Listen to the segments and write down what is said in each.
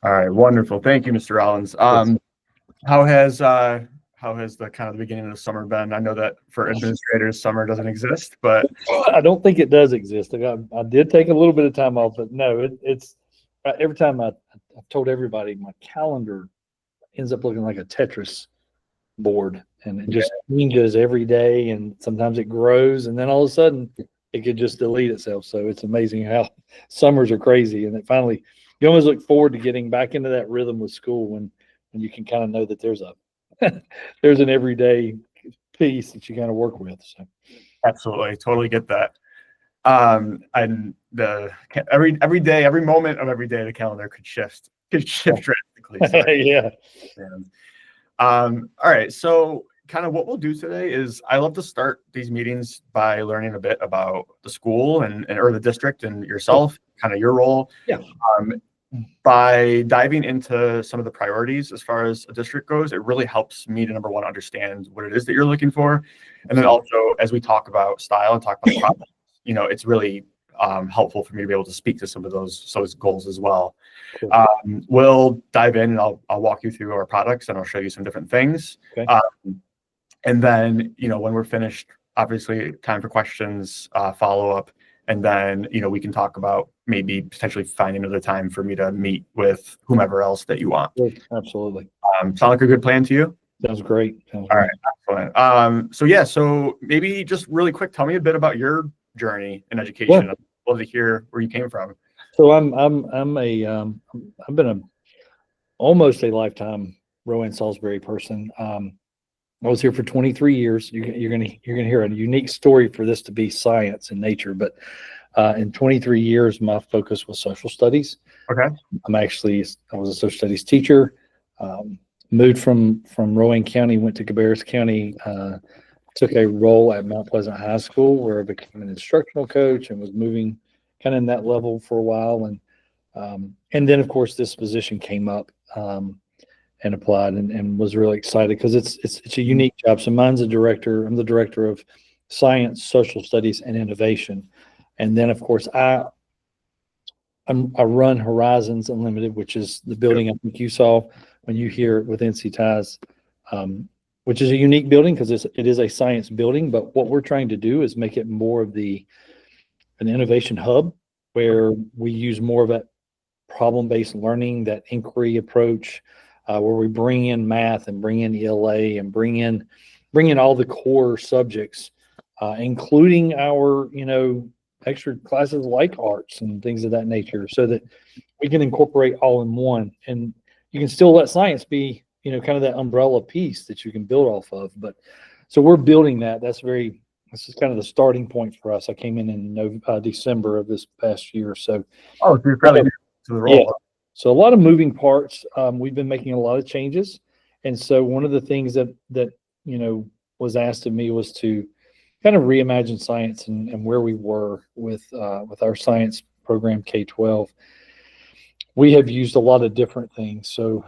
All right, wonderful. Thank you, Mr. Rollins. How has the kind of the beginning of the summer been? I know that for administrators, summer doesn't exist, but I don't think it does exist. I did take a little bit of time off, but no, it's every time I've told everybody my calendar ends up looking like a Tetris board, and it just changes every day, and sometimes it grows, and then all of a sudden it could just delete itself. So it's amazing how summers are crazy, and it finally you always look forward to getting back into that rhythm with school when you can kind of know that there's a there's an everyday piece that you kind of work with. So absolutely, totally get that. And every day, every moment of every day, the calendar could shift drastically. So, yeah. All right. So kind of what we'll do today is I love to start these meetings by learning a bit about the school and or the district and yourself, kind of your role. Yeah. By diving into some of the priorities as far as a district goes, it really helps me to, number one, understand what it is that you're looking for. And then also, as we talk about style and talk about the problem, it's really helpful for me to be able to speak to some of those goals as well. Cool. We'll dive in and I'll walk you through our products and I'll show you some different things. Okay. And then, when we're finished, obviously time for questions, follow up. And then, we can talk about maybe potentially finding another time for me to meet with whomever else that you want. Absolutely. Sound like a good plan to you? Sounds great. All right, excellent. So maybe just really quick, tell me a bit about your journey in education. Yeah. I'd love to hear where you came from. So I've been almost a lifetime Rowan Salisbury person. I was here for 23 years. You're gonna hear a unique story for this to be science and nature, but in 23 years, my focus was social studies. Okay. I was a social studies teacher. Moved from Rowan County, went to Cabarrus County. Took a role at Mount Pleasant High School where I became an instructional coach and was moving kind of in that level for a while. And then of course this position came up. And applied and was really excited because it's a unique job. So mine's I'm the director of science, social studies, and innovation. And then of course I run Horizons Unlimited, which is the building I think you saw when you hear it with NC Ties, which is a unique building because it is a science building. But what we're trying to do is make it more of an innovation hub where we use more of that problem-based learning, that inquiry approach. Where we bring in math and bring in ELA and bring in all the core subjects, including our extra classes like arts and things of that nature, so that we can incorporate all in one. And you can still let science be kind of that umbrella piece that you can build off of. But so we're building that. This is kind of the starting point for us. I came in December of this past year. So you're fairly new to the role. Yeah. So a lot of moving parts. We've been making a lot of changes, and so one of the things that was asked of me was to kind of reimagine science and where we were with our science program K-12. We have used a lot of different things. So,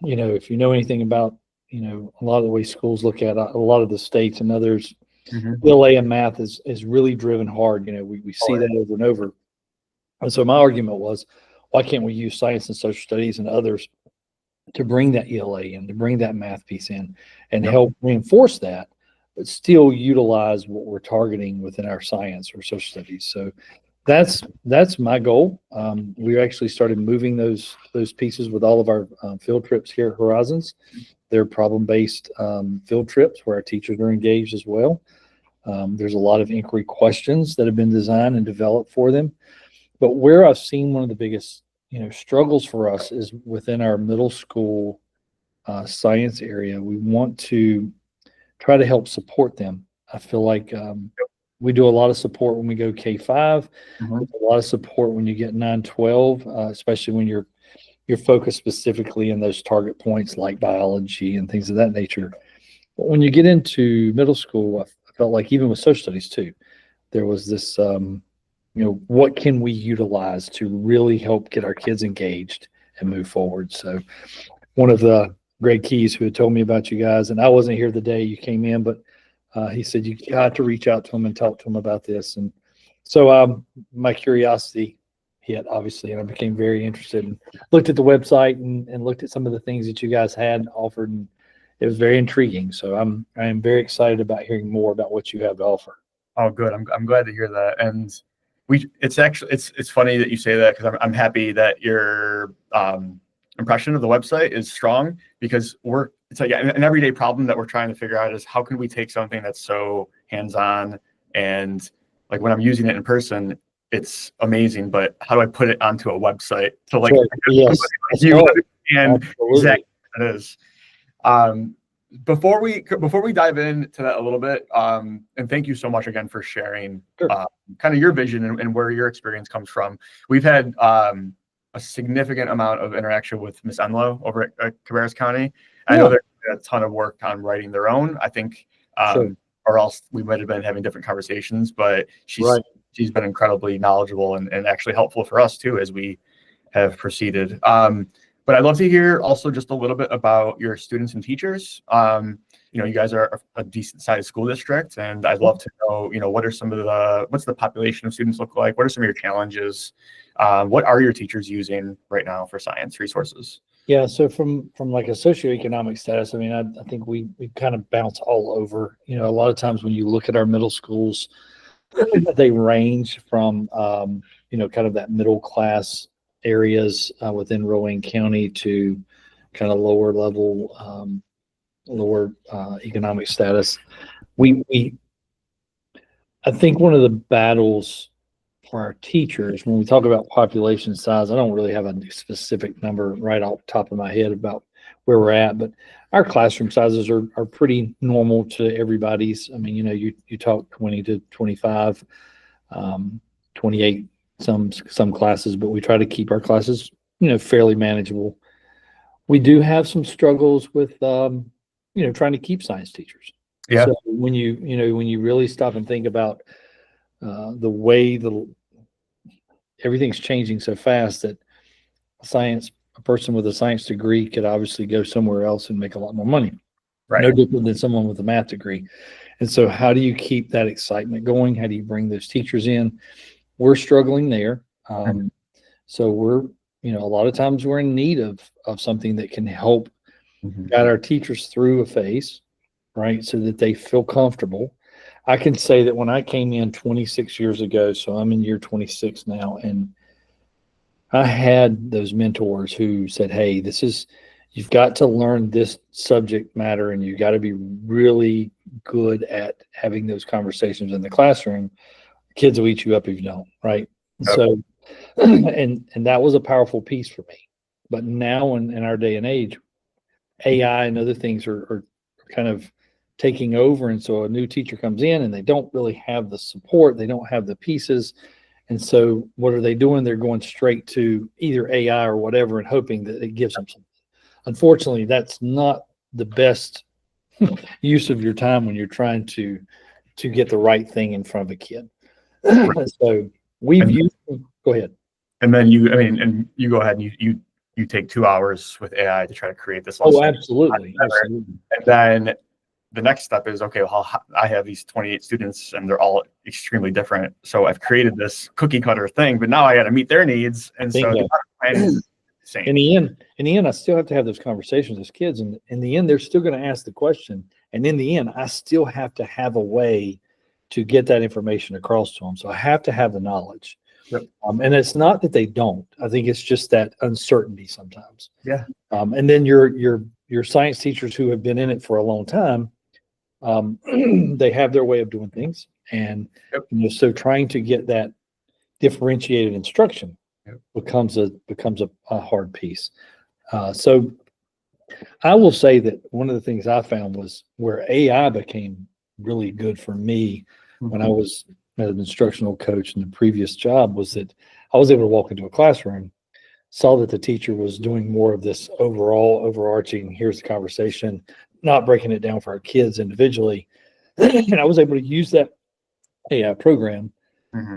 if you know anything about a lot of the way schools look at a lot of the states and others, ELA and math is really driven hard. We see that over and over. And so my argument was, why can't we use science and social studies and others to bring that ELA in, to bring that math piece in and help reinforce that, but still utilize what we're targeting within our science or social studies? So that's my goal. We actually started moving those pieces with all of our field trips here at Horizons. They're problem-based field trips where our teachers are engaged as well. There's a lot of inquiry questions that have been designed and developed for them. But where I've seen one of the biggest, struggles for us is within our middle school science area. We want to try to help support them. I feel like we do a lot of support when we go K-5, a lot of support when you get 9-12, especially when you're focused specifically in those target points like biology and things of that nature. But when you get into middle school, I felt like even with social studies too, there was this what can we utilize to really help get our kids engaged and move forward? So one of the Greg Keys, who had told me about you guys, and I wasn't here the day you came in, but he said, you got to reach out to him and talk to him about this. And so my curiosity hit, obviously, and I became very interested and looked at the website and looked at some of the things that you guys had offered, and it was very intriguing. So I am very excited about hearing more about what you have to offer. Oh, good. I'm glad to hear that. And it's funny that you say that, because I'm happy that your impression of the website is strong, because it's like an everyday problem that we're trying to figure out is how can we take something that's so hands-on, and like when I'm using it in person, it's amazing, but how do I put it onto a website to like Sure. Yes, that's you right. understand Absolutely. exactly what it is. Before we dive into that a little bit, and thank you so much again for sharing Sure. kind of your vision and where your experience comes from. We've had a significant amount of interaction with Miss Enlow over at Cabarrus County. I know they're doing a ton of work on writing their own, I think, Sure. or else we might have been having different conversations, but she's been incredibly knowledgeable and actually helpful for us too as we have proceeded. But I'd love to hear also just a little bit about your students and teachers. You guys are a decent sized school district, and I'd love to know, what's the population of students look like? What are some of your challenges? What are your teachers using right now for science resources? Yeah, so from like a socioeconomic status, I mean, I think we kind of bounce all over. A lot of times when you look at our middle schools, they range from kind of that middle class areas within Rowan County to kind of lower level, lower economic status. I think one of the battles for our teachers, when we talk about population size, I don't really have a specific number right off the top of my head about where we're at, but our classroom sizes are pretty normal to everybody's. I mean, you talk 20 to 25, 28, some classes, but we try to keep our classes, fairly manageable. We do have some struggles with, trying to keep science teachers. Yeah. So when you really stop and think about the way everything's changing so fast, that a person with a science degree could obviously go somewhere else and make a lot more money. Right. No different than someone with a math degree. And so how do you keep that excitement going? How do you bring those teachers in? We're struggling there. So we're, a lot of times we're in need of something that can help guide our teachers through a phase, right? So that they feel comfortable. I can say that when I came in 26 years ago, so I'm in year 26 now, and I had those mentors who said, hey, you've got to learn this subject matter, and you've got to be really good at having those conversations in the classroom. Kids will eat you up if you don't, right? Yep. So, and that was a powerful piece for me. But now in our day and age, AI and other things are kind of taking over. And so a new teacher comes in and they don't really have the support. They don't have the pieces. And so what are they doing? They're going straight to either AI or whatever and hoping that it gives them something. Unfortunately, that's not the best use of your time when you're trying to get the right thing in front of a kid. So go ahead. And then you go ahead and you take 2 hours with AI to try to create this lesson. Oh, absolutely. And then the next step is, okay, well, I have these 28 students and they're all extremely different. So I've created this cookie cutter thing, but now I got to meet their needs. And so the plan is insane. In the end, I still have to have those conversations with kids. And in the end, they're still going to ask the question. And in the end, I still have to have a way to get that information across to them. So I have to have the knowledge. Yep. And it's not that they don't. I think it's just that uncertainty sometimes. Yeah. And then your science teachers who have been in it for a long time, they have their way of doing things. And so trying to get that differentiated instruction becomes a hard piece. So I will say that one of the things I found was where AI became really good for me when I was an instructional coach in the previous job was that I was able to walk into a classroom, saw that the teacher was doing more of this overarching, here's the conversation, not breaking it down for our kids individually. And I was able to use that AI program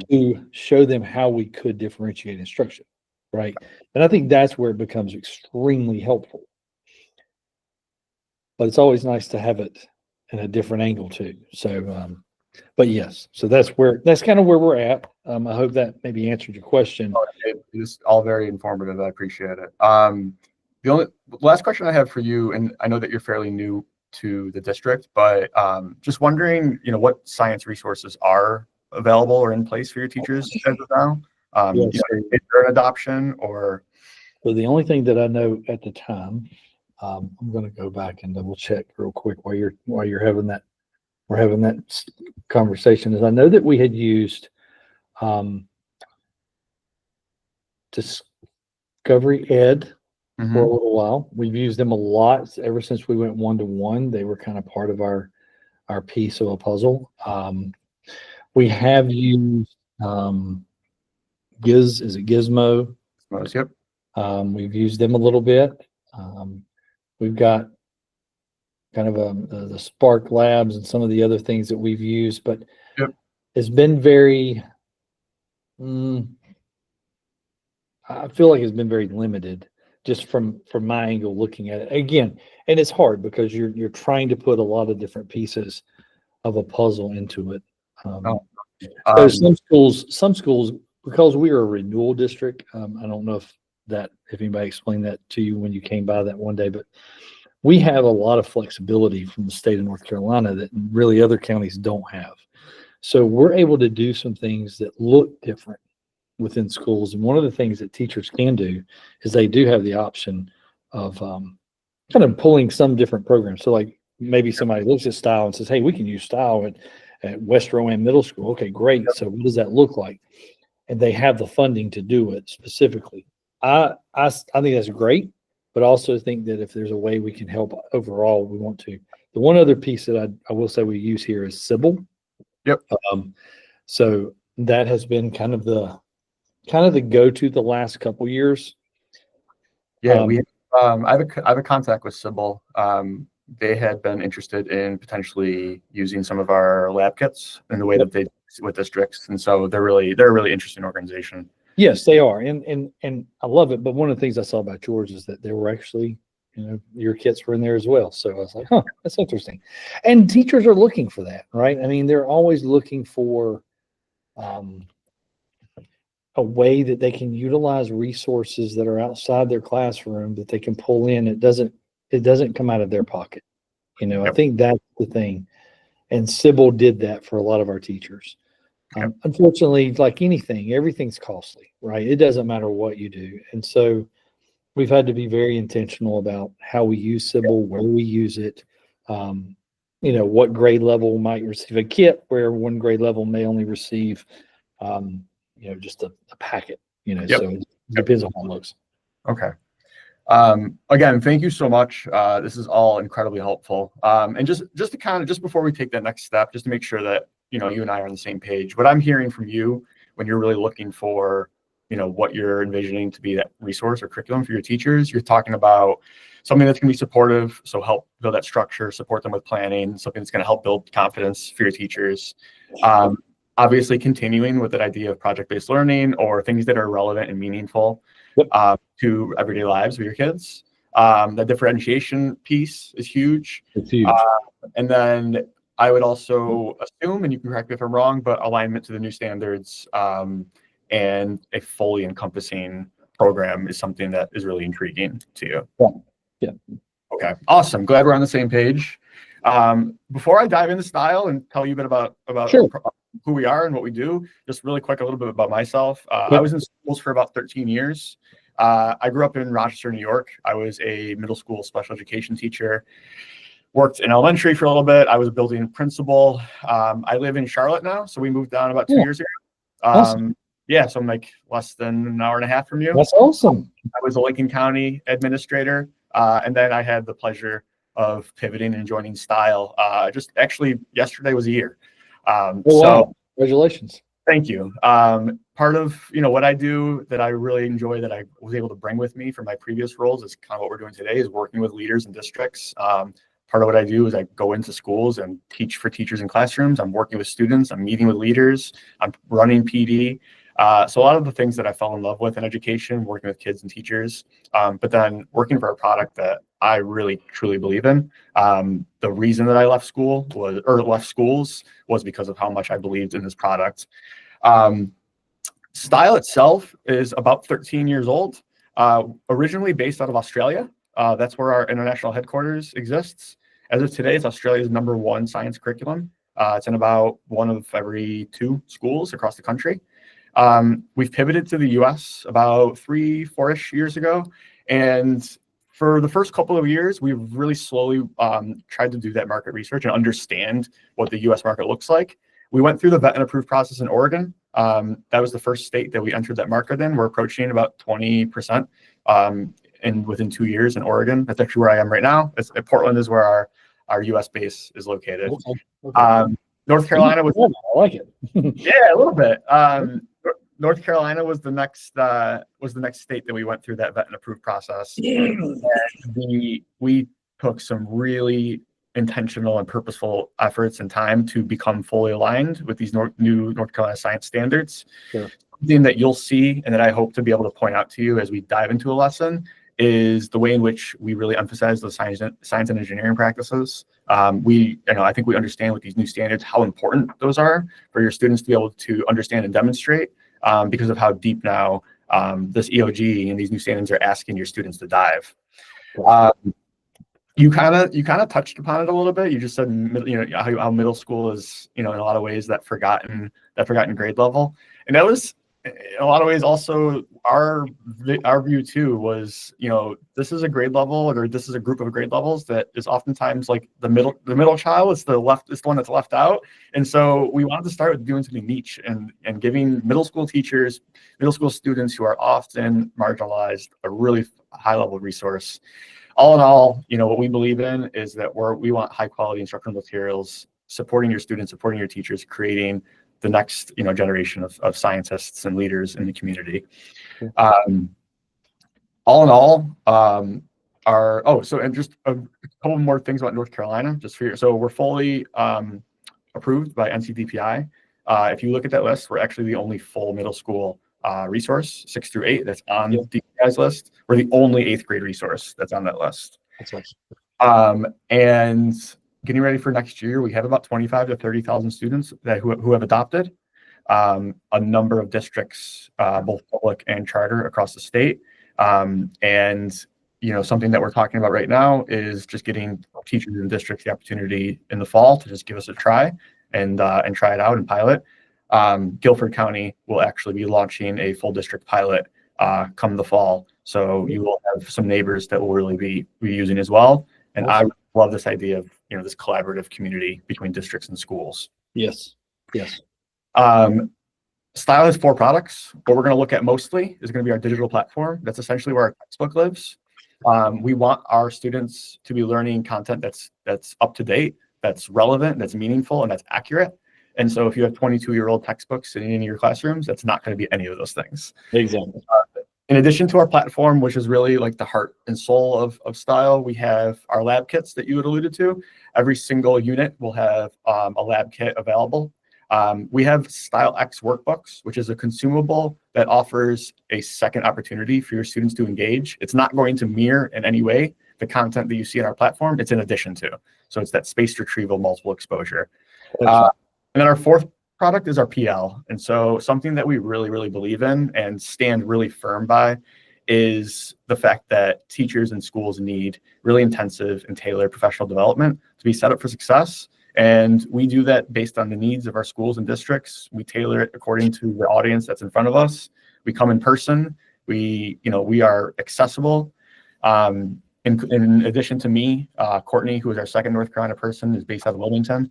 to show them how we could differentiate instruction, right? And I think that's where it becomes extremely helpful. But it's always nice to have it in a different angle too. So But yes, so that's kind of where we're at. I hope that maybe answered your question. It is all very informative. I appreciate it. The last question I have for you, and I know that you're fairly new to the district, but just wondering, what science resources are available or in place for your teachers as of now? Yes. Is there an adoption or? So the only thing that I know at the time, I'm going to go back and double check real quick while you're having that. We're having that conversation. Is I know that we had used Discovery Ed for a little while. We've used them a lot ever since we went 1-to-1. They were kind of part of our piece of a puzzle. We have used Gizmo? Yep. We've used them a little bit. We've got kind of the Spark Labs and some of the other things that we've used, but it's been very, I feel like it's been very limited just from my angle looking at it again. And it's hard because you're trying to put a lot of different pieces of a puzzle into it. So some schools, because we are a renewal district, I don't know if anybody explained that to you when you came by that one day, but we have a lot of flexibility from the state of North Carolina that really other counties don't have. So we're able to do some things that look different within schools. And one of the things that teachers can do is they do have the option of kind of pulling some different programs. So like maybe somebody looks at Stile and says, hey, we can use Stile at West Rowan Middle School. Okay, great. So what does that look like? And they have the funding to do it specifically. I think that's great, but also think that if there's a way we can help overall, we want to. The one other piece that I will say we use here is Sybil. Yep. So that has been kind of the go-to the last couple years. Yeah, I have a contact with Sybil. They had been interested in potentially using some of our lab kits in the way that they do with districts, and so they're a really interesting organization. Yes, they are, and I love it. But one of the things I saw about yours is that there were actually, your kits were in there as well. So I was like, huh, that's interesting. And teachers are looking for that, right? I mean, they're always looking for a way that they can utilize resources that are outside their classroom that they can pull in. It doesn't come out of their pocket. I think that's the thing. And Sybil did that for a lot of our teachers. Unfortunately, like anything, everything's costly, right? It doesn't matter what you do. And so we've had to be very intentional about how we use Sybil, where we use it, what grade level might receive a kit, where one grade level may only receive, just a packet, so it depends on how it looks. Okay. Again, thank you so much. This is all incredibly helpful. And just before we take that next step, just to make sure that, you and I are on the same page, what I'm hearing from you when you're really looking for, what you're envisioning to be that resource or curriculum for your teachers, you're talking about something that's going to be supportive. So help build that structure, support them with planning, something that's going to help build confidence for your teachers. Obviously continuing with that idea of project-based learning or things that are relevant and meaningful to everyday lives of your kids. The differentiation piece is huge. It's huge. And then I would also assume, and you can correct me if I'm wrong, but alignment to the new standards and a fully encompassing program is something that is really intriguing to you. Yeah. Okay, awesome. Glad we're on the same page. Before I dive into Stile and tell you a bit about Sure. who we are and what we do, just really quick, a little bit about myself. I was in schools for about 13 years. I grew up in Rochester, New York. I was a middle school special education teacher, worked in elementary for a little bit. I was a building principal. I live in Charlotte now, so we moved down about 2 years ago. Awesome. Yeah, so I'm like less than an hour and a half from you. That's awesome. I was a Lincoln County administrator, and then I had the pleasure of pivoting and joining Stile. Just actually yesterday was a year. Wow. Congratulations. Thank you. Part of what I do that I really enjoy that I was able to bring with me from my previous roles is kind of what we're doing today is working with leaders in districts. Part of what I do is I go into schools and teach for teachers in classrooms. I'm working with students. I'm meeting with leaders. I'm running PD. So a lot of the things that I fell in love with in education, working with kids and teachers, but then working for a product that I really truly believe in. The reason that I left school left schools was because of how much I believed in this product. Stile itself is about 13 years old, originally based out of Australia. That's where our international headquarters exists. As of today, it's Australia's #1 science curriculum. It's in about 1 of every 2 schools across the country. We've pivoted to the US about 3-4-ish years ago. And for the first couple of years, we've really slowly tried to do that market research and understand what the US market looks like. We went through the vet and approved process in Oregon. That was the first state that we entered that market in. We're approaching about 20% within 2 years in Oregon. That's actually where I am right now. Portland is where our US base is located. Okay. North Carolina was I like it. yeah, a little bit. North Carolina was the next state that we went through that vet and approved process. And we took some really intentional and purposeful efforts and time to become fully aligned with these new North Carolina science standards. Sure. Something that you'll see and that I hope to be able to point out to you as we dive into a lesson is the way in which we really emphasize the science and engineering practices. I think we understand with these new standards how important those are for your students to be able to understand and demonstrate, because of how deep now this EOG and these new standards are asking your students to dive. You kind of touched upon it a little bit. You just said, how middle school is, in a lot of ways that forgotten grade level, and that was in a lot of ways also our view too. Was this is a grade level, or this is a group of grade levels that is oftentimes like the middle child is the one that's left out, and so we wanted to start with doing something niche and giving middle school teachers, middle school students who are often marginalized a really high level resource. All in all, what we believe in is that we want high quality instructional materials, supporting your students, supporting your teachers, creating the next generation of scientists and leaders in the community. All in all, and just a couple more things about North Carolina, just for you. So we're fully approved by NCDPI. If you look at that list, we're actually the only full middle school resource 6 through 8 that's on DPI's list. We're the only 8th grade resource that's on that list. That's awesome. And getting ready for next year, we have about 25 to 30,000 students who have adopted. A number of districts, both public and charter across the state. And something that we're talking about right now is just getting teachers and districts the opportunity in the fall to just give us a try and try it out and pilot. Guilford County will actually be launching a full district pilot come the fall. So you will have some neighbors that will really be using as well. And I love this idea of this collaborative community between districts and schools. Yes. Stile has 4 products. What we're going to look at mostly is going to be our digital platform. That's essentially where our textbook lives. We want our students to be learning content that's up to date, that's relevant, that's meaningful, and that's accurate. And so if you have 22-year-old textbooks sitting in your classrooms, that's not going to be any of those things. Exactly. In addition to our platform, which is really like the heart and soul of Stile, we have our lab kits that you had alluded to. Every single unit will have a lab kit available. We have Stile X workbooks, which is a consumable that offers a second opportunity for your students to engage. It's not going to mirror in any way the content that you see in our platform. It's in addition to. So it's that spaced retrieval, multiple exposure. And then our 4th product is our PL. And so something that we really, really believe in and stand really firm by is the fact that teachers and schools need really intensive and tailored professional development to be set up for success. And we do that based on the needs of our schools and districts. We tailor it according to the audience that's in front of us. We come in person. We are accessible. In addition to me, Courtney, who is our second North Carolina person, is based out of Wilmington.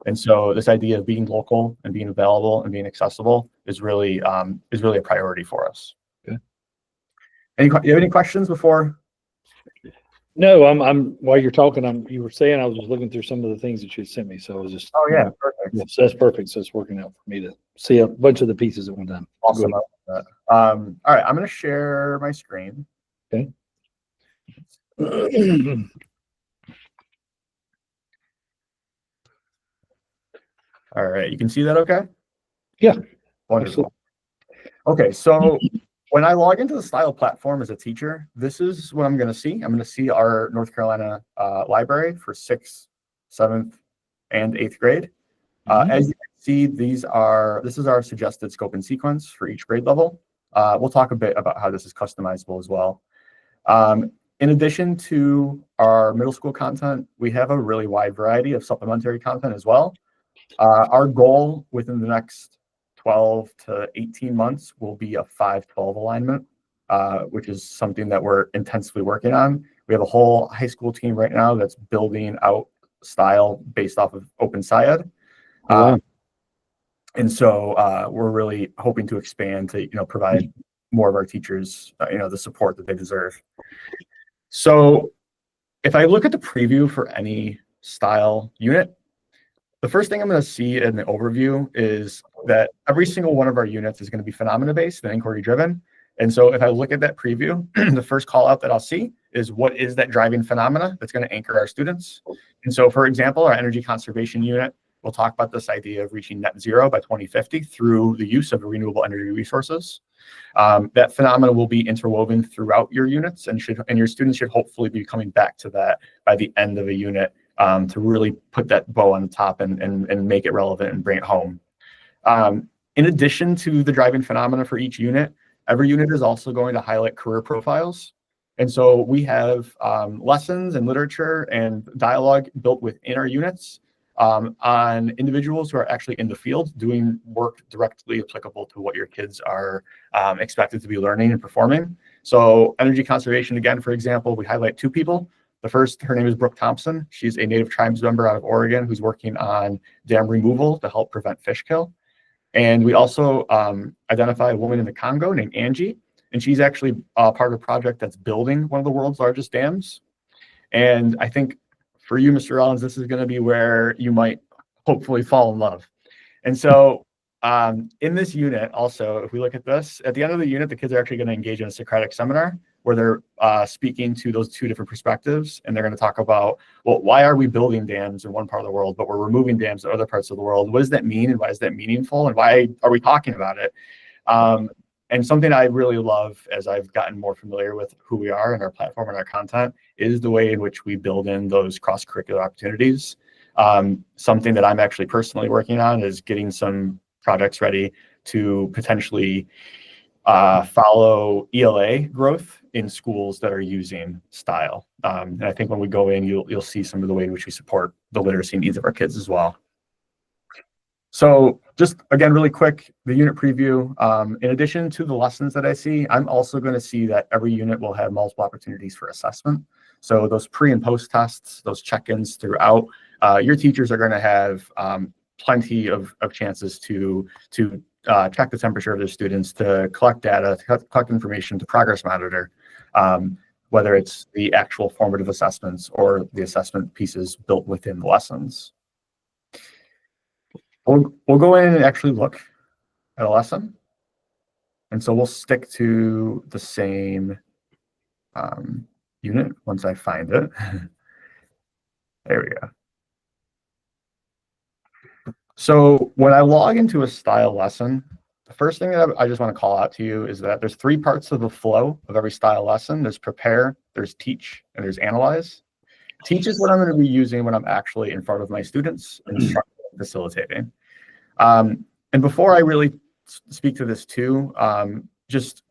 And so this idea of being local and being available and being accessible is really a priority for us. Okay. You have any questions before? No, I'm while you're talking, you were saying I was just looking through some of the things that you sent me. So I was just, perfect. Yeah, so that's perfect. So it's working out for me to see a bunch of the pieces at one time. Awesome. All right, I'm going to share my screen. Okay. All right, you can see that okay? Yeah. Wonderful. Okay, so when I log into the Stile platform as a teacher, this is what I'm going to see. I'm going to see our North Carolina library for 6th, 7th, and 8th grade. As you can see, this is our suggested scope and sequence for each grade level. We'll talk a bit about how this is customizable as well. In addition to our middle school content, we have a really wide variety of supplementary content as well. Our goal within the next 12 to 18 months will be a 5-12 alignment, which is something that we're intensively working on. We have a whole high school team right now that's building out Stile based off of OpenSciEd. And so we're really hoping to expand to, provide more of our teachers, the support that they deserve. So if I look at the preview for any Stile unit, the first thing I'm going to see in the overview is that every single one of our units is going to be phenomena-based and inquiry-driven. And so if I look at that preview, the first call out that I'll see is what is that driving phenomena that's going to anchor our students. And so, for example, our energy conservation unit, we'll talk about this idea of reaching net zero by 2050 through the use of renewable energy resources. That phenomena will be interwoven throughout your units, and your students should hopefully be coming back to that by the end of a unit to really put that bow on the top and make it relevant and bring it home. In addition to the driving phenomena for each unit, every unit is also going to highlight career profiles. And so we have lessons and literature and dialogue built within our units on individuals who are actually in the field doing work directly applicable to what your kids are expected to be learning and performing. So energy conservation, again, for example, we highlight 2 people. The first, her name is Brooke Thompson. She's a Native Tribes member out of Oregon who's working on dam removal to help prevent fish kill. And we also identify a woman in the Congo named Angie, and she's actually part of a project that's building one of the world's largest dams. And I think for you, Mr. Rollins, this is going to be where you might hopefully fall in love. And so in this unit also, if we look at this, at the end of the unit, the kids are actually going to engage in a Socratic seminar where they're speaking to those 2 different perspectives. And they're going to talk about, well, why are we building dams in one part of the world, but we're removing dams in other parts of the world? What does that mean? And why is that meaningful? And why are we talking about it? And something I really love as I've gotten more familiar with who we are and our platform and our content is the way in which we build in those cross-curricular opportunities. Something that I'm actually personally working on is getting some projects ready to potentially follow ELA growth in schools that are using Stile. And I think when we go in, you'll see some of the way in which we support the literacy needs of our kids as well. So just again, really quick, the unit preview. In addition to the lessons that I see, I'm also going to see that every unit will have multiple opportunities for assessment. So those pre and post tests, those check-ins throughout, your teachers are going to have plenty of chances to check the temperature of their students, to collect data, to collect information, to progress monitor, whether it's the actual formative assessments or the assessment pieces built within the lessons. We'll go in and actually look at a lesson. And so we'll stick to the same unit once I find it. There we go. So when I log into a Stile lesson, the first thing that I just want to call out to you is that there's 3 parts of the flow of every Stile lesson. There's prepare, there's teach, and there's analyze. Teach is what I'm going to be using when I'm actually in front of my students and facilitating. And before I really speak to this too, just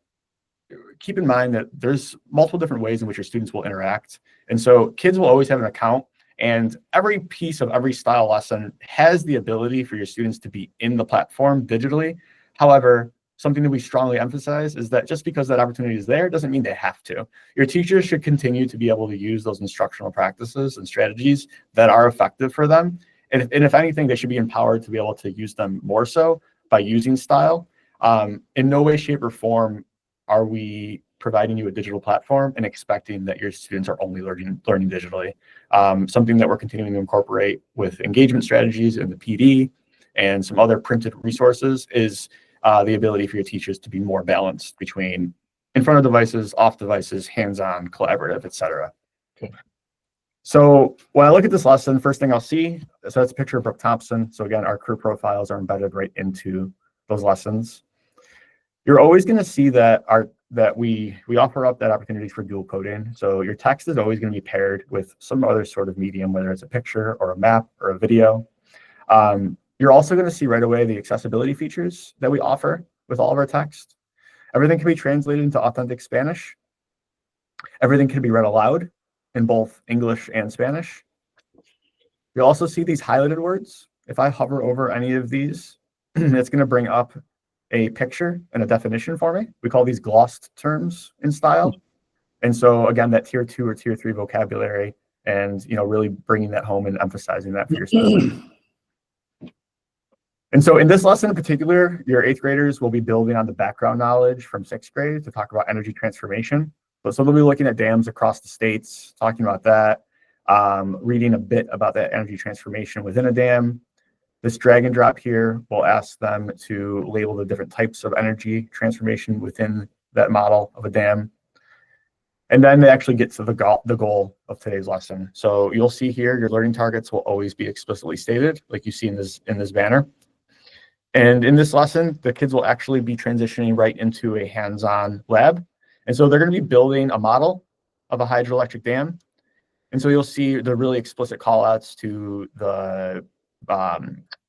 keep in mind that there's multiple different ways in which your students will interact. And so kids will always have an account, and every piece of every Stile lesson has the ability for your students to be in the platform digitally. However, something that we strongly emphasize is that just because that opportunity is there doesn't mean they have to. Your teachers should continue to be able to use those instructional practices and strategies that are effective for them. And if anything, they should be empowered to be able to use them more so by using Stile. In no way, shape, or form are we providing you a digital platform and expecting that your students are only learning digitally. Something that we're continuing to incorporate with engagement strategies in the PD and some other printed resources is the ability for your teachers to be more balanced between in front of devices, off devices, hands-on, collaborative, etc. Okay. So when I look at this lesson, first thing I'll see, so that's a picture of Brooke Thompson. So again, our career profiles are embedded right into those lessons. You're always going to see that we offer up that opportunity for dual coding. So your text is always going to be paired with some other sort of medium, whether it's a picture or a map or a video. You're also going to see right away the accessibility features that we offer with all of our text. Everything can be translated into authentic Spanish. Everything can be read aloud in both English and Spanish. You'll also see these highlighted words. If I hover over any of these, it's going to bring up a picture and a definition for me. We call these glossed terms in Stile. And so again, that tier 2 or tier 3 vocabulary, and really bringing that home and emphasizing that for your students. And so in this lesson in particular, your 8th graders will be building on the background knowledge from 6th grade to talk about energy transformation. So they'll be looking at dams across the states, talking about that, reading a bit about that energy transformation within a dam. This drag and drop here will ask them to label the different types of energy transformation within that model of a dam. And then they actually get to the goal of today's lesson. So you'll see here, your learning targets will always be explicitly stated, like you see in this banner. And in this lesson, the kids will actually be transitioning right into a hands-on lab. And so they're going to be building a model of a hydroelectric dam. And so you'll see the really explicit callouts to the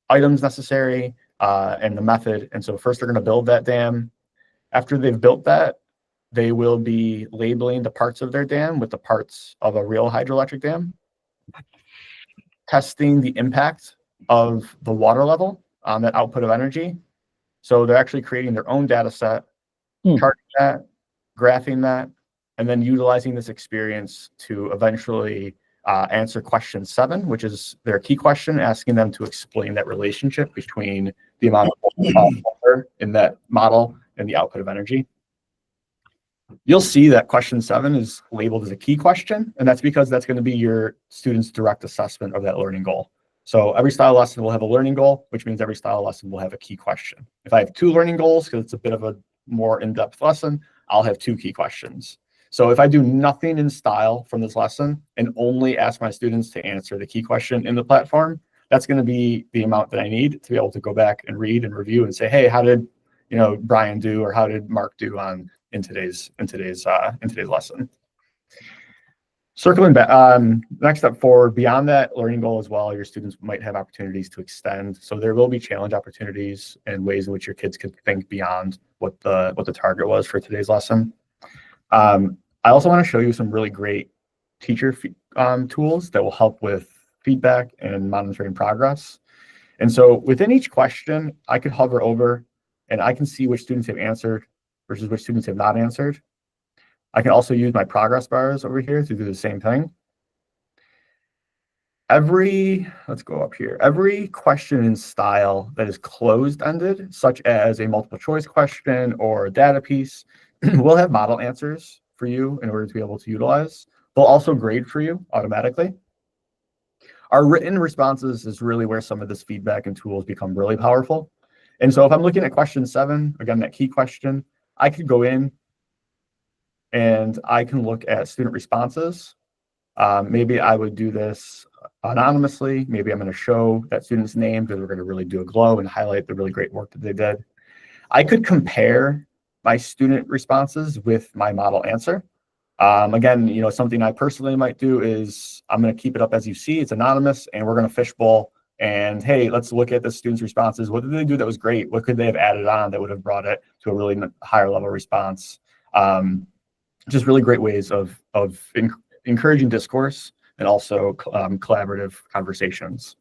items necessary and the method. And so first they're going to build that dam. After they've built that, they will be labeling the parts of their dam with the parts of a real hydroelectric dam, testing the impact of the water level on that output of energy. So they're actually creating their own data set, charting that, graphing that, and then utilizing this experience to eventually answer question 7, which is their key question, asking them to explain that relationship between the amount of water in that model and the output of energy. You'll see that question 7 is labeled as a key question, and that's because that's going to be your student's direct assessment of that learning goal. So every style lesson will have a learning goal, which means every style lesson will have a key question. If I have 2 learning goals, because it's a bit of a more in-depth lesson, I'll have 2 key questions. So if I do nothing in style from this lesson and only ask my students to answer the key question in the platform, that's going to be the amount that I need to be able to go back and read and review and say, hey, how did Brian do, or how did Mark do in today's lesson? Circling back, next step forward, beyond that learning goal as well, your students might have opportunities to extend. So there will be challenge opportunities and ways in which your kids could think beyond what the target was for today's lesson. I also want to show you some really great teacher tools that will help with feedback and monitoring progress. And so within each question, I could hover over and I can see which students have answered versus which students have not answered. I can also use my progress bars over here to do the same thing. Let's go up here. Every question in style that is closed-ended, such as a multiple choice question or a data piece, will have model answers for you in order to be able to utilize. They'll also grade for you automatically. Our written responses is really where some of this feedback and tools become really powerful. And so if I'm looking at question 7, again, that key question, I could go in and I can look at student responses. Maybe I would do this anonymously. Maybe I'm going to show that student's name because we're going to really do a glow and highlight the really great work that they did. I could compare my student responses with my model answer. Again, something I personally might do is I'm going to keep it up as you see. It's anonymous, and we're going to fishbowl. And hey, let's look at the students' responses. What did they do that was great? What could they have added on that would have brought it to a really higher level response? Just really great ways of encouraging discourse and also collaborative conversations.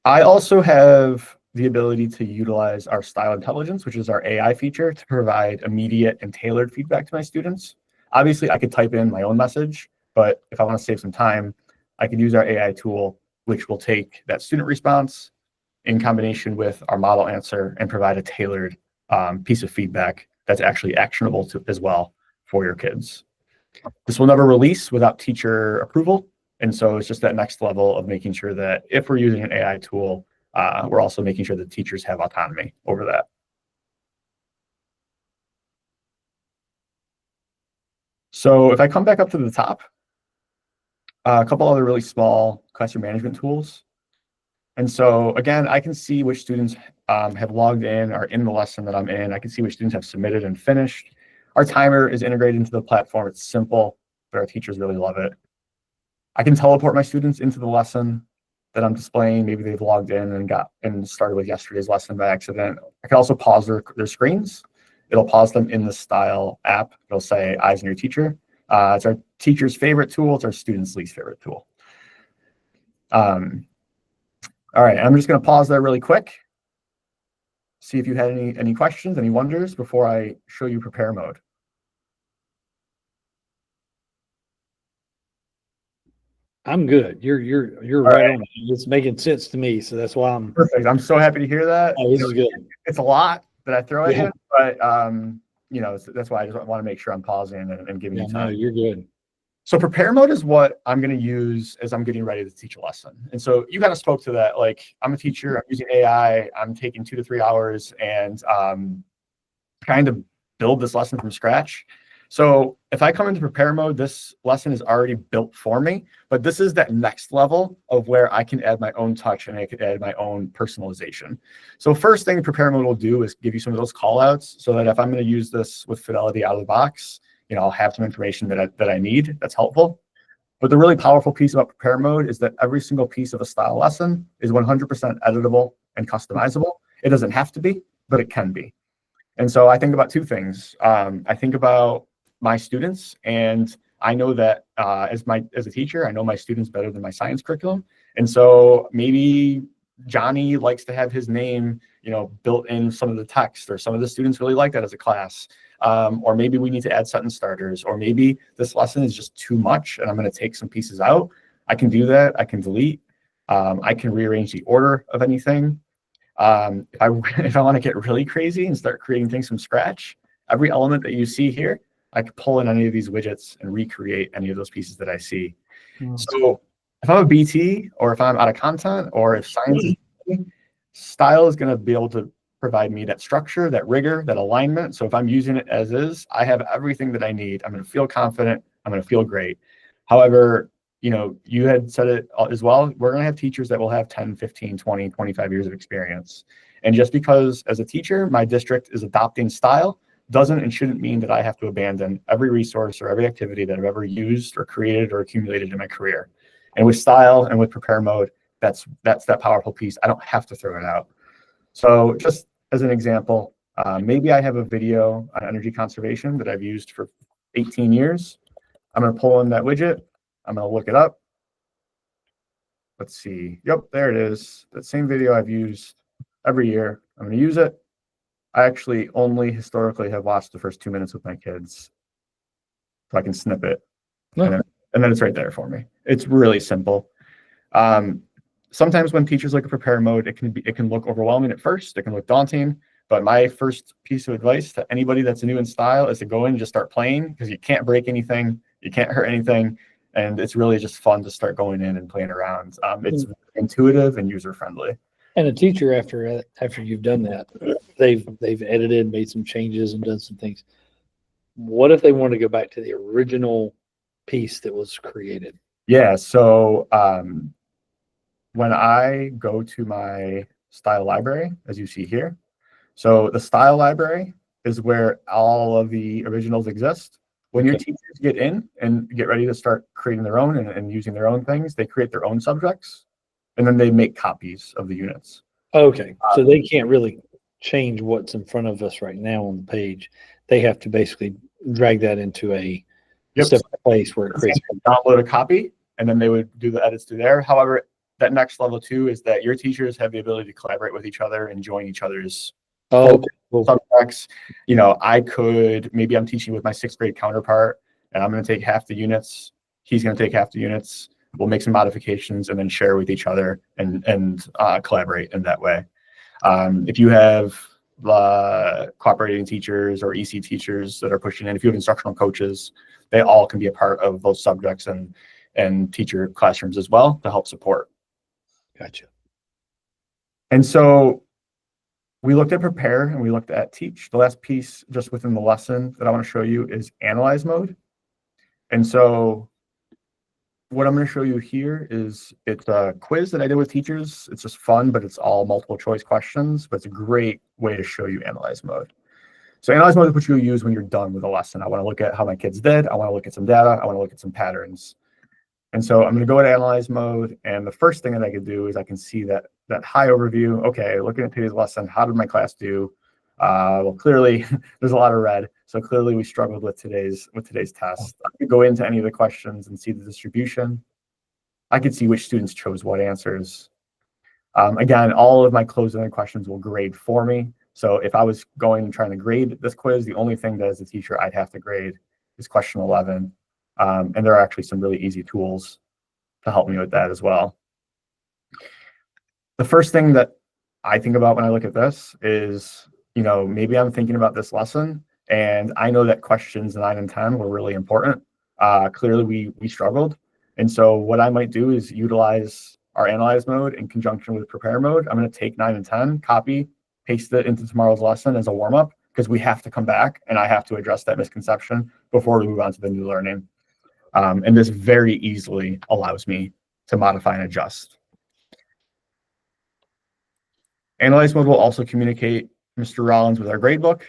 I also have the ability to utilize our Stile Intelligence, which is our AI feature, to provide immediate and tailored feedback to my students. Obviously, I could type in my own message, but if I want to save some time, I could use our AI tool, which will take that student response in combination with our model answer and provide a tailored piece of feedback that's actually actionable as well for your kids. This will never release without teacher approval. And so it's just that next level of making sure that if we're using an AI tool, we're also making sure that teachers have autonomy over that. So if I come back up to the top, a couple other really small classroom management tools. And so again, I can see which students have logged in, are in the lesson that I'm in. I can see which students have submitted and finished. Our timer is integrated into the platform. It's simple, but our teachers really love it. I can teleport my students into the lesson that I'm displaying. Maybe they've logged in and started with yesterday's lesson by accident. I can also pause their screens. It'll pause them in the Stile app. It'll say eyes on your teacher. It's our teacher's favorite tool. It's our student's least favorite tool. All right, I'm just going to pause there really quick. See if you had any questions, any wonders before I show you prepare mode. I'm good. You're right on. It's making sense to me, so that's why I'm perfect. I'm so happy to hear that. Oh, this is good. It's a lot that I throw at Yeah. you, but that's why I just want to make sure I'm pausing and giving you time. No, you're good. So prepare mode is what I'm going to use as I'm getting ready to teach a lesson. And so you kind of spoke to that. Like, I'm a teacher, I'm using AI, I'm taking 2 to 3 hours and trying to build this lesson from scratch. So if I come into prepare mode, this lesson is already built for me, but this is that next level of where I can add my own touch and I can add my own personalization. So first thing prepare mode will do is give you some of those call outs so that if I'm going to use this with fidelity out of the box, I'll have some information that I need that's helpful. But the really powerful piece about prepare mode is that every single piece of a Stile lesson is 100% editable and customizable. It doesn't have to be, but it can be. And so I think about 2 things. I think about my students, and I know that as a teacher, I know my students better than my science curriculum. And so maybe Johnny likes to have his name, built in some of the text, or some of the students really like that as a class. Or maybe we need to add sentence starters, or maybe this lesson is just too much and I'm going to take some pieces out. I can do that. I can delete. I can rearrange the order of anything. If I want to get really crazy and start creating things from scratch, every element that you see here, I could pull in any of these widgets and recreate any of those pieces that I see. So if I'm a BT, or if I'm out of content, or if science is Stile is going to be able to provide me that structure, that rigor, that alignment. So if I'm using it as is, I have everything that I need. I'm going to feel confident. I'm going to feel great. However, you had said it as well, we're going to have teachers that will have 10, 15, 20, 25 years of experience. And just because as a teacher, my district is adopting Stile doesn't and shouldn't mean that I have to abandon every resource or every activity that I've ever used or created or accumulated in my career. And with Stile and with prepare mode, that's that powerful piece. I don't have to throw it out. So just as an example, maybe I have a video on energy conservation that I've used for 18 years. I'm going to pull in that widget. I'm going to look it up. Let's see. Yep, there it is. That same video I've used every year. I'm going to use it. I actually only historically have watched the first 2 minutes with my kids, so I can snip it. And then it's right there for me. It's really simple. Sometimes when teachers look at prepare mode, it can look overwhelming at first. It can look daunting. But my first piece of advice to anybody that's new in Stile is to go in and just start playing, because you can't break anything, you can't hurt anything, and it's really just fun to start going in and playing around. It's intuitive and user friendly. And a teacher, after you've done that, they've edited, made some changes, and done some things. What if they want to go back to the original piece that was created? Yeah. So when I go to my Stile library, as you see here, so the Stile library is where all of the originals exist. When your teachers get in and get ready to start creating their own and using their own things, they create their own subjects, and then they make copies of the units. Okay, so they can't really change what's in front of us right now on the page. They have to basically drag that into a separate place where it creates. Download a copy, and then they would do the edits through there. However, that next level too is that your teachers have the ability to collaborate with each other and join each other's subjects. Maybe I'm teaching with my 6th grade counterpart, and I'm going to take half the units. He's going to take half the units. We'll make some modifications and then share with each other and collaborate in that way. If you have cooperating teachers or EC teachers that are pushing in, if you have instructional coaches, they all can be a part of those subjects and teacher classrooms as well to help support. Gotcha. And so we looked at prepare and we looked at teach. The last piece just within the lesson that I want to show you is analyze mode. And so what I'm going to show you here is it's a quiz that I did with teachers. It's just fun, but it's all multiple choice questions, but it's a great way to show you analyze mode. So analyze mode is what you'll use when you're done with a lesson. I want to look at how my kids did. I want to look at some data. I want to look at some patterns. And so I'm going to go to analyze mode. And the first thing that I could do is I can see that high overview. Okay, looking at today's lesson, how did my class do? Well, clearly there's a lot of red. So clearly we struggled with today's test. I could go into any of the questions and see the distribution. I could see which students chose what answers. Again, all of my closed-ended questions will grade for me. So if I was trying to grade this quiz, the only thing that as a teacher I'd have to grade is question 11. And there are actually some really easy tools to help me with that as well. The first thing that I think about when I look at this is, maybe I'm thinking about this lesson and I know that questions 9 and 10 were really important. Clearly we struggled. And so what I might do is utilize our analyze mode in conjunction with prepare mode. I'm going to take 9 and 10, copy, paste it into tomorrow's lesson as a warm-up, because we have to come back and I have to address that misconception before we move on to the new learning. And this very easily allows me to modify and adjust. Analyze mode will also communicate Mr. Rollins with our gradebook.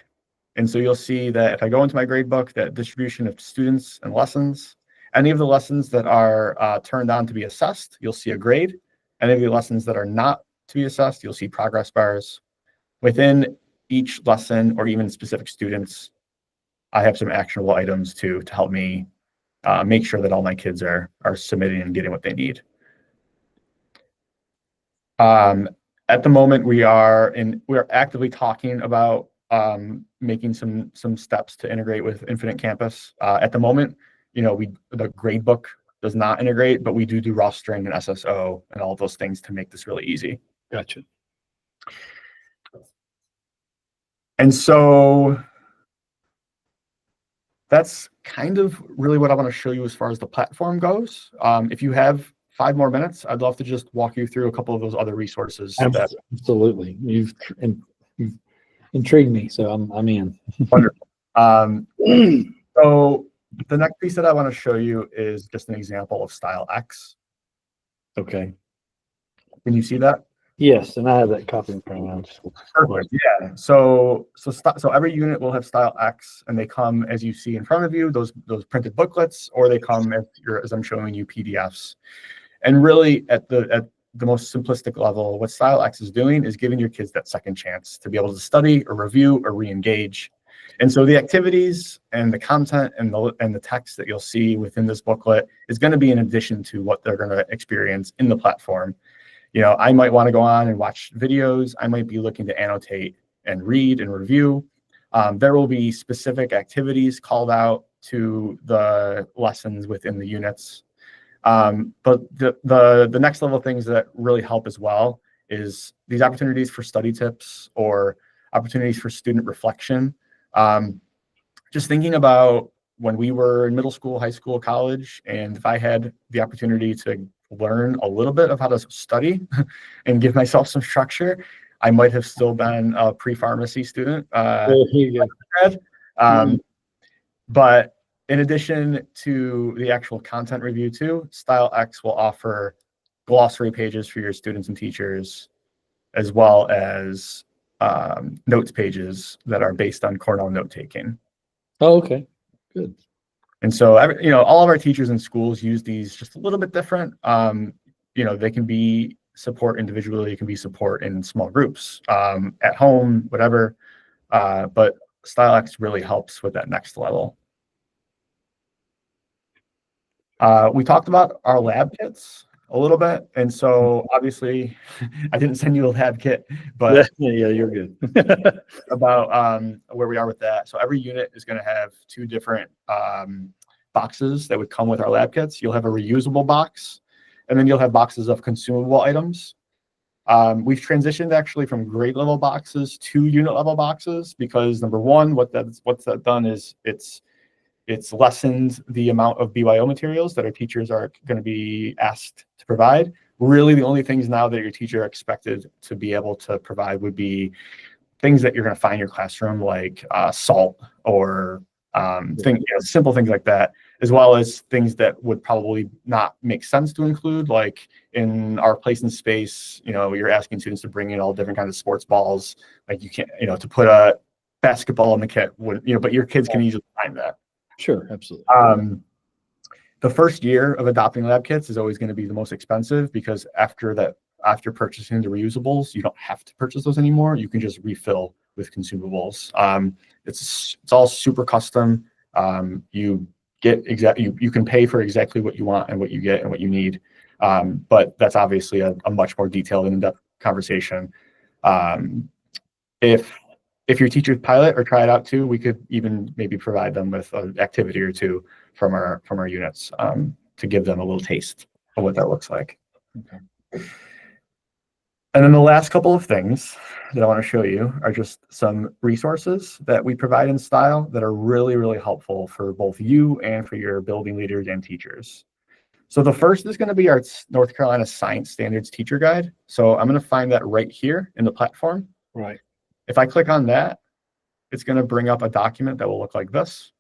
And so you'll see that if I go into my gradebook, that distribution of students and lessons, any of the lessons that are turned on to be assessed, you'll see a grade. Any of the lessons that are not to be assessed, you'll see progress bars. Within each lesson or even specific students, I have some actionable items to help me make sure that all my kids are submitting and getting what they need. At the moment, we are actively talking about making some steps to integrate with Infinite Campus. At the moment, the gradebook does not integrate, but we do rostering and SSO and all those things to make this really easy. Gotcha. And so that's kind of really what I want to show you as far as the platform goes. If you have 5 more minutes, I'd love to just walk you through a couple of those other resources. Absolutely. You've intrigued me, so I'm in. Wonderful. So the next piece that I want to show you is just an example of Stile X. Okay. Can you see that? Yes, and I have that copy in front of me. Perfect. Yeah. So every unit will have Stile X, and they come as you see in front of you, those printed booklets, or they come as I'm showing you PDFs. And really, at the most simplistic level, what Stile X is doing is giving your kids that second chance to be able to study or review or re-engage. And so the activities and the content and the text that you'll see within this booklet is going to be in addition to what they're going to experience in the platform. I might want to go on and watch videos. I might be looking to annotate and read and review. There will be specific activities called out to the lessons within the units. But the next level things that really help as well is these opportunities for study tips or opportunities for student reflection. Just thinking about when we were in middle school, high school, college, and if I had the opportunity to learn a little bit of how to study and give myself some structure, I might have still been a pre-pharmacy student. But in addition to the actual content review too, Stile X will offer glossary pages for your students and teachers, as well as notes pages that are based on Cornell note-taking. Oh, okay, good. And so, all of our teachers in schools use these just a little bit different. They can be support individually, it can be support in small groups, at home, whatever. But Stile X really helps with that next level. We talked about our lab kits a little bit. And so obviously I didn't send you a lab kit, but yeah, you're good. about where we are with that. So every unit is going to have 2 different boxes that would come with our lab kits. You'll have a reusable box, and then you'll have boxes of consumable items. We've transitioned actually from grade level boxes to unit level boxes because number one, what's that done is it's lessened the amount of BYO materials that our teachers are going to be asked to provide. Really, the only things now that your teacher are expected to be able to provide would be things that you're going to find in your classroom, like salt or Simple things like that, as well as things that would probably not make sense to include, like in our place in space, you're asking students to bring in all different kinds of sports balls. Like you can't, to put a basketball in the kit would, but your kids can easily find that. Sure, absolutely. The first year of adopting lab kits is always going to be the most expensive, because after purchasing the reusables, you don't have to purchase those anymore. You can just refill with consumables. It's all super custom. You can pay for exactly what you want and what you get and what you need. But that's obviously a much more detailed and in-depth conversation. If your teachers pilot or try it out too, we could even maybe provide them with an activity or two from our units to give them a little taste of what that looks like. Okay. And then the last couple of things that I want to show you are just some resources that we provide in Stile that are really, really helpful for both you and for your building leaders and teachers. So the first is going to be our North Carolina Science Standards Teacher Guide. So I'm going to find that right here in the platform. Right. If I click on that, it's going to bring up a document that will look like this.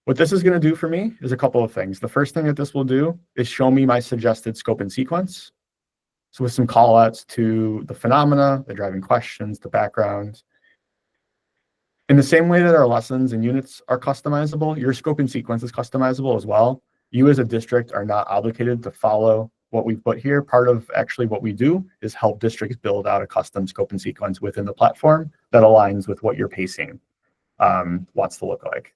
What this is going to do for me is a couple of things. The first thing that this will do is show me my suggested scope and sequence. So with some call outs to the phenomena, the driving questions, the background. In the same way that our lessons and units are customizable, your scope and sequence is customizable as well. You as a district are not obligated to follow what we've put here. Part of actually what we do is help districts build out a custom scope and sequence within the platform that aligns with what your pacing wants to look like.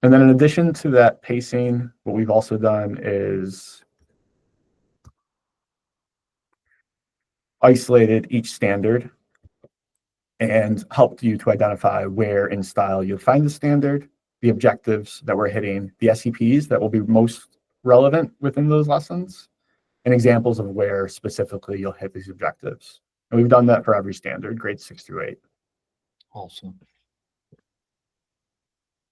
And then in addition to that pacing, what we've also done is isolated each standard and helped you to identify where in Stile you'll find the standard, the objectives that we're hitting, the SEPs that will be most relevant within those lessons, and examples of where specifically you'll hit these objectives. And we've done that for every standard, grades 6 through 8. Awesome.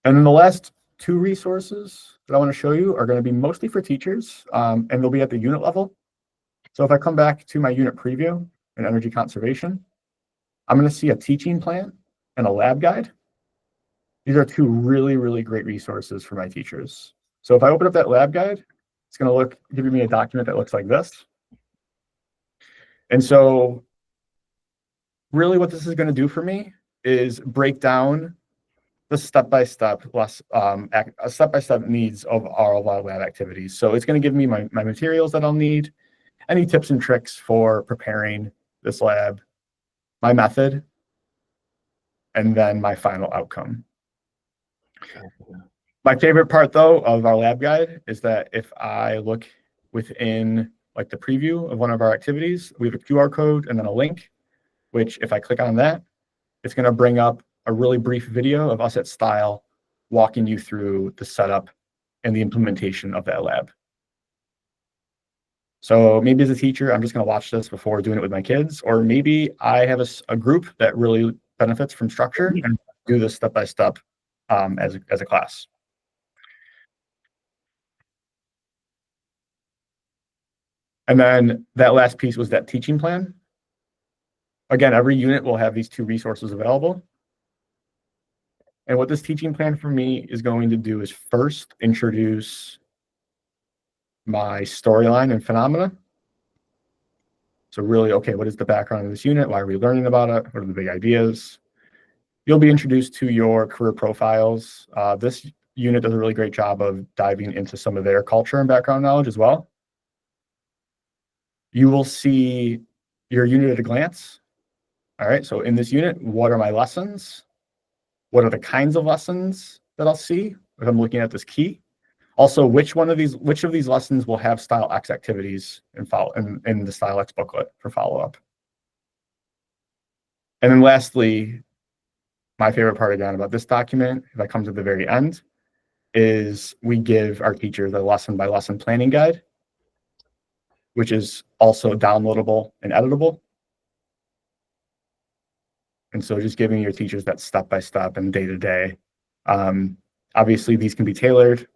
And then the last two resources that I want to show you are going to be mostly for teachers, and they'll be at the unit level. So if I come back to my unit preview in energy conservation, I'm going to see a teaching plan and a lab guide. These are two really, really great resources for my teachers. So if I open up that lab guide, it's going to give me a document that looks like this. And so really what this is going to do for me is break down the step-by-step needs of all of our lab activities. So it's going to give me my materials that I'll need, any tips and tricks for preparing this lab, my method, and then my final outcome. My favorite part, though, of our lab guide is that if I look within like the preview of one of our activities, we have a QR code and then a link, which if I click on that, it's going to bring up a really brief video of us at Stile walking you through the setup and the implementation of that lab. So maybe as a teacher, I'm just going to watch this before doing it with my kids, or maybe I have a group that really benefits from structure and do this step by step as a class. And then that last piece was that teaching plan. Again, every unit will have these two resources available. And what this teaching plan for me is going to do is first introduce my storyline and phenomena. So really, okay, what is the background of this unit? Why are we learning about it? What are the big ideas? You'll be introduced to your career profiles. This unit does a really great job of diving into some of their culture and background knowledge as well. You will see your unit at a glance. All right, so in this unit, what are my lessons? What are the kinds of lessons that I'll see if I'm looking at this key? Also, which of these lessons will have Stile X activities in the Stile X booklet for follow-up? And then lastly, my favorite part again about this document, if I come to the very end, is we give our teachers a lesson-by-lesson planning guide, which is also downloadable and editable. And so just giving your teachers that step-by-step and day-to-day. Obviously, these can be tailored,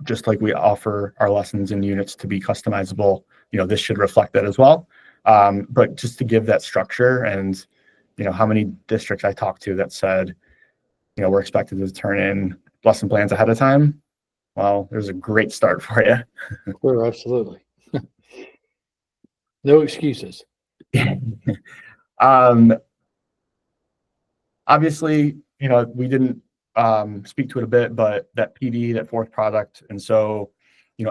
just like we offer our lessons and units to be customizable. This should reflect that as well. But just to give that structure and how many districts I talked to that said, we're expected to turn in lesson plans ahead of time. Well, there's a great start for you. Sure, absolutely. No excuses. Obviously, we didn't speak to it a bit, but that PD, that fourth product. And so,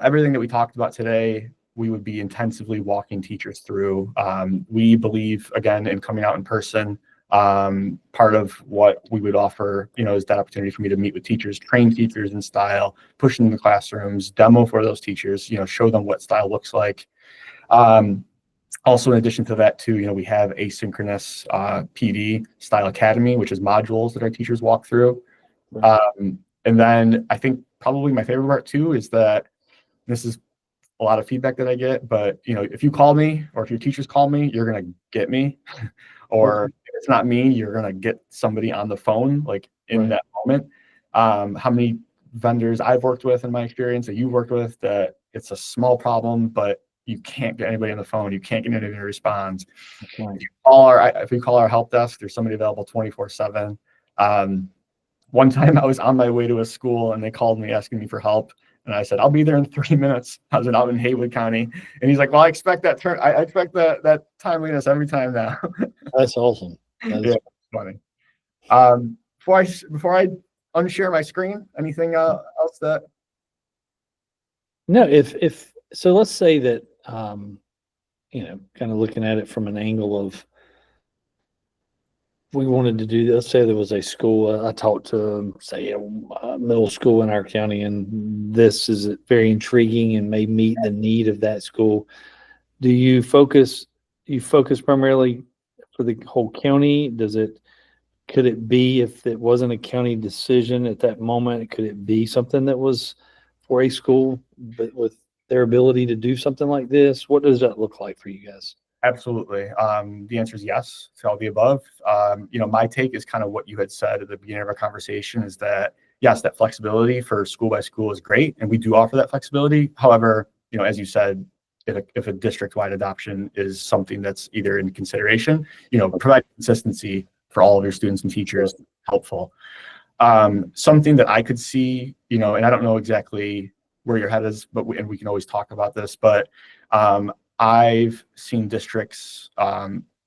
everything that we talked about today, we would be intensively walking teachers through. We believe, again, in coming out in person. Part of what we would offer, is that opportunity for me to meet with teachers, train teachers in Stile, push them in the classrooms, demo for those teachers, show them what Stile looks like. Also, in addition to that, too, we have asynchronous PD Stile Academy, which is modules that our teachers walk through. And then I think probably my favorite part, too, is that this is a lot of feedback that I get. But, if you call me or if your teachers call me, you're going to get me. Or if it's not me, you're going to get somebody on the phone, like in that moment. How many vendors I've worked with in my experience that you've worked with, that it's a small problem, but you can't get anybody on the phone. You can't get anybody to respond. Right. If we call our help desk, there's somebody available 24/7. One time I was on my way to a school and they called me asking me for help. And I said, I'll be there in 3 minutes. I was out in Haywood County. And he's like, well, I expect that that timeliness every time now. That's awesome. That's funny. Before I unshare my screen, anything else that? No, if so, let's say that, kind of looking at it from an angle of, we wanted to do, let's say there was a school, I talked to, say, a middle school in our county, and this is very intriguing and may meet the need of that school. Do you focus primarily for the whole county? Could it be, if it wasn't a county decision at that moment, could it be something that was for a school, but with their ability to do something like this? What does that look like for you guys? Absolutely. The answer is yes to all the above. My take is kind of what you had said at the beginning of our conversation, is that, yes, that flexibility for school by school is great. And we do offer that flexibility. However, as you said, if a district-wide adoption is something that's either in consideration, provide consistency for all of your students and teachers, helpful. Something that I could see, and I don't know exactly where your head is, but we can always talk about this, but I've seen districts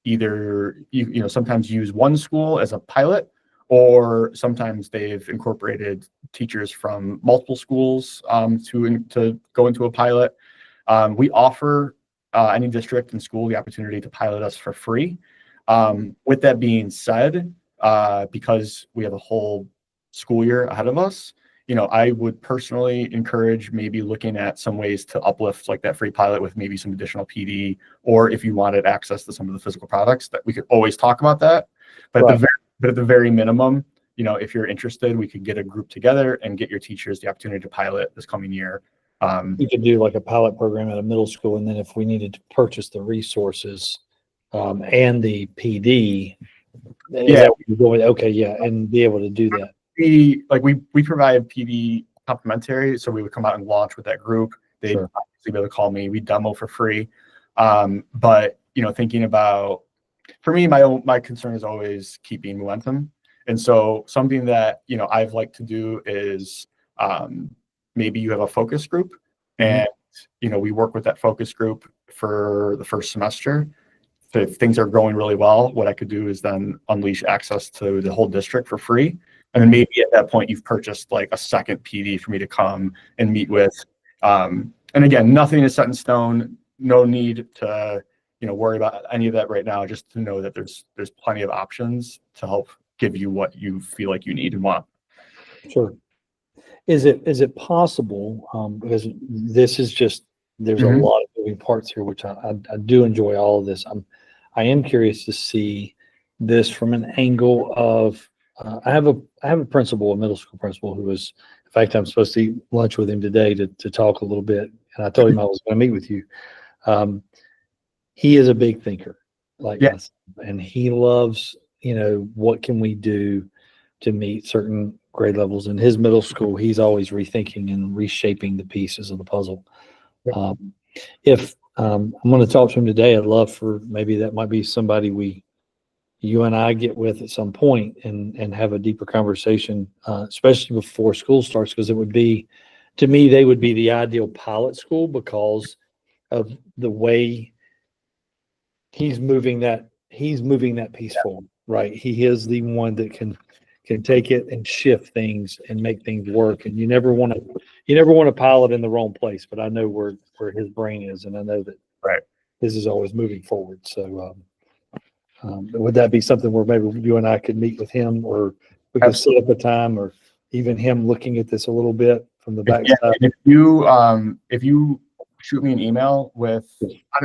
either sometimes use one school as a pilot, or sometimes they've incorporated teachers from multiple schools to go into a pilot. We offer any district and school the opportunity to pilot us for free. With that being said, because we have a whole school year ahead of us, I would personally encourage maybe looking at some ways to uplift like that free pilot with maybe some additional PD, or if you wanted access to some of the physical products, that we could always talk about that. But at the very minimum, if you're interested, we could get a group together and get your teachers the opportunity to pilot this coming year. You could do like a pilot program at a middle school, and then if we needed to purchase the resources and the PD, and be able to do that. We provide PD complimentary, so we would come out and launch with that group. They'd obviously be able to call me. We demo for free. But thinking about, for me, my concern is always keeping momentum. And so something that I've liked to do is maybe you have a focus group, and we work with that focus group for the first semester. If things are going really well, what I could do is then unleash access to the whole district for free. And then maybe at that point, you've purchased like a second PD for me to come and meet with. And again, nothing is set in stone. No need to, worry about any of that right now. Just to know that there's plenty of options to help give you what you feel like you need and want. Sure. Is it possible? Because this is just, there's a lot of moving parts here, which I do enjoy all of this. I am curious to see this from an angle of, I have a principal, a middle school principal, who was, in fact, I'm supposed to eat lunch with him today to talk a little bit. And I told him I was going to meet with you. He is a big thinker, like us, and he loves, what can we do to meet certain grade levels. In his middle school, he's always rethinking and reshaping the pieces of the puzzle. If I'm going to talk to him today, I'd love for, maybe that might be somebody we you and I get with at some point and have a deeper conversation, especially before school starts, because it would be, to me, they would be the ideal pilot school because of the way he's moving that piece forward, right? He is the one that can take it and shift things and make things work. And you never want to pilot in the wrong place, but I know where his brain is, and I know that Right. his is always moving forward. So would that be something where maybe you and I could meet with him, or we could set up a time, or even him looking at this a little bit from the backside? If you shoot me an email with,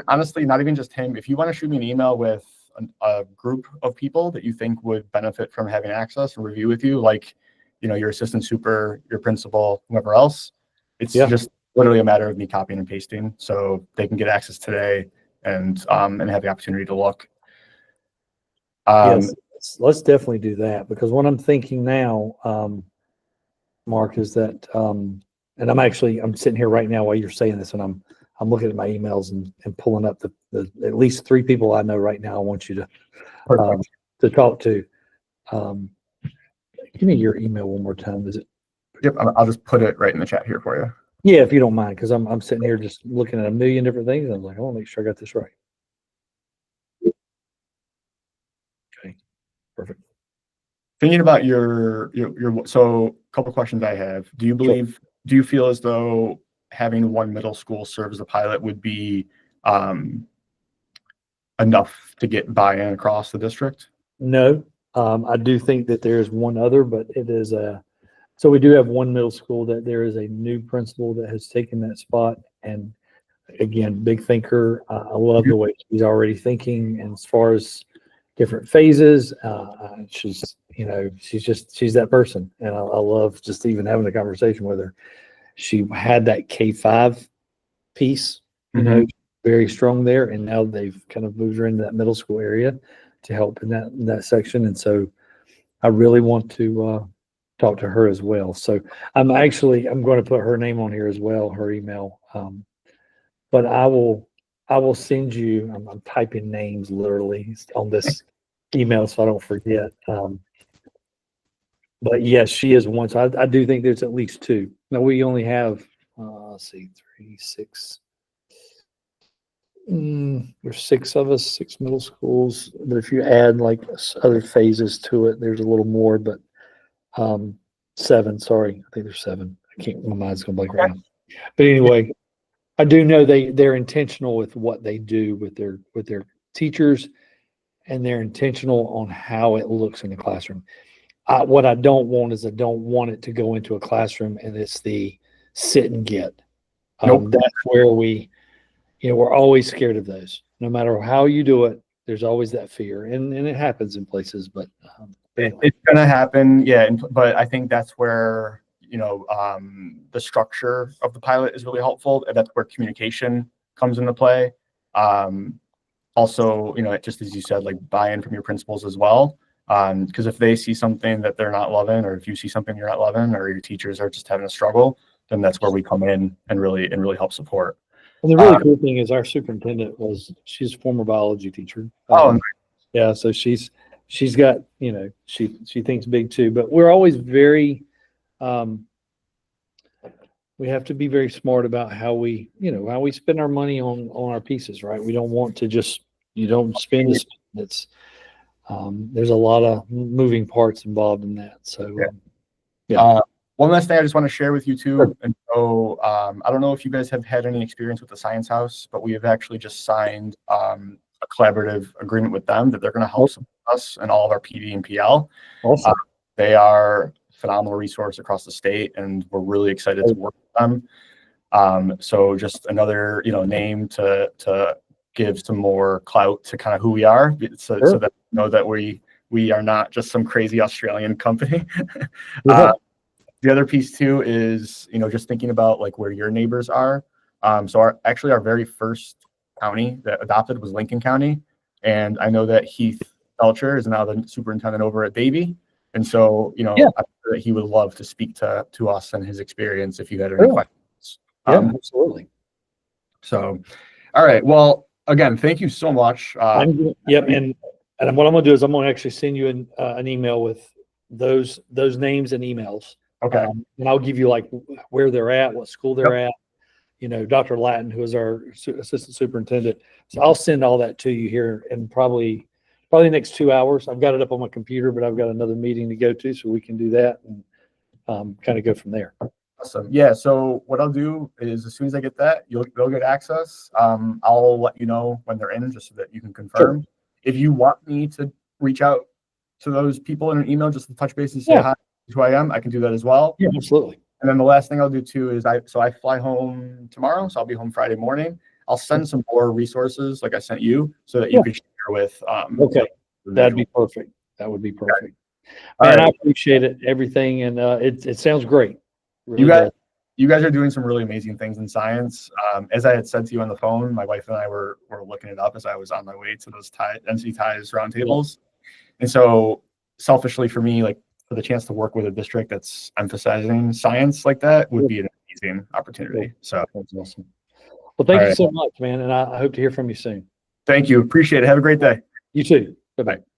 honestly, not even just him, if you want to shoot me an email with a group of people that you think would benefit from having access and review with you, like, your assistant super, your principal, whoever else, it's just literally a matter of me copying and pasting so they can get access today and have the opportunity to look. Yes, let's definitely do that, because what I'm thinking now, Mark, is that, and I'm sitting here right now while you're saying this, and I'm looking at my emails and pulling up the at least 3 people I know right now I want you to talk to. Give me your email one more time. Is it? Yep, I'll just put it right in the chat here for you. Yeah, if you don't mind, because I'm sitting here just looking at a million different things. I'm like, I want to make sure I got this right. Okay, perfect. Thinking about your so a couple questions I have. Do you feel as though having one middle school serve as a pilot would be enough to get buy-in across the district? No, I do think that there's one other, but it is so we do have one middle school that there is a new principal that has taken that spot. And again, big thinker. I love the way she's already thinking. And as far as different phases, she's that person. And I love just even having a conversation with her. She had that K-5 piece, very strong there. And now they've kind of moved her into that middle school area to help in that section. And so I really want to talk to her as well. So I'm going to put her name on here as well, her email. But I will send you, I'm typing names literally on this email so I don't forget. But yes, she is one. So I do think there's at least 2. Now we only have, let's see, 3, 6. There's 6 of us, 6 middle schools. But if you add like other phases to it, there's a little more. But 7. Sorry, I think there's 7. My mind's gonna blank right now. But anyway, I do know they're intentional with what they do with their teachers, and they're intentional on how it looks in the classroom. What I don't want is I don't want it to go into a classroom and it's the sit and get. Nope. That's where we're always scared of those. No matter how you do it, there's always that fear, and it happens in places. But it's gonna happen, yeah. But I think that's where the structure of the pilot is really helpful, and that's where communication comes into play. Also, just as you said, like buy-in from your principals as well. Because if they see something that they're not loving, or if you see something you're not loving, or your teachers are just having a struggle, then that's where we come in and really help support. And the really cool thing is our superintendent she's a former biology teacher. Yeah, so she's got, she thinks big too, but we're always very, we have to be very smart about how we spend our money on our pieces, right? We don't want to you don't spend it's, there's a lot of moving parts involved in that. So, one last thing I just want to share with you too. Sure. And so, I don't know if you guys have had any experience with the Science House, but we have actually just signed a collaborative agreement with them that they're going to help support us in all of our PD and PL. Awesome. They are a phenomenal resource across the state, and we're really excited to work with them. So just another, name to give some more clout to kind of who we are, so that that we are not just some crazy Australian company. The other piece too is, just thinking about like where your neighbors are. So our very first county that adopted was Lincoln County. And I know that Heath Belcher is now the superintendent over at Davie. And so, I'm sure that he would love to speak to us and his experience if you had any questions. Yeah, absolutely. So, all right. Well, again, thank you so much. And And what I'm going to do is I'm going to actually send you an email with those names and emails. Okay. And I'll give you like where they're at, what school they're Yep. at. You know, Dr. Latin, who is our assistant superintendent. So I'll send all that to you here in probably the next 2 hours. I've got it up on my computer, but I've got another meeting to go to, so we can do that and kind of go from there. Awesome. Yeah. So what I'll do is as soon as I get that, they'll get access. I'll let you know when they're in just so that you can confirm. Sure. If you want me to reach out to those people in an email just to touch base and say Yeah. hi, who I am, I can do that as well. Yeah, absolutely. And then the last thing I'll do too is I fly home tomorrow, so I'll be home Friday morning. I'll send some more resources like I sent you so that you could share with. Okay. That'd be perfect. That would be perfect. All Man, right. I appreciate it, everything, and it sounds great. Really You guys are doing some really amazing things in science. As I had said to you on the phone, my wife and I were looking it up as I was on my way to those NC ties roundtables. And so selfishly for me, like for the chance to work with a district that's emphasizing science like that would be an amazing opportunity. So That's awesome. Well, thank you so much, man. And I hope to hear from you soon. thank you. Appreciate it. Have a great day. You too. Bye-bye.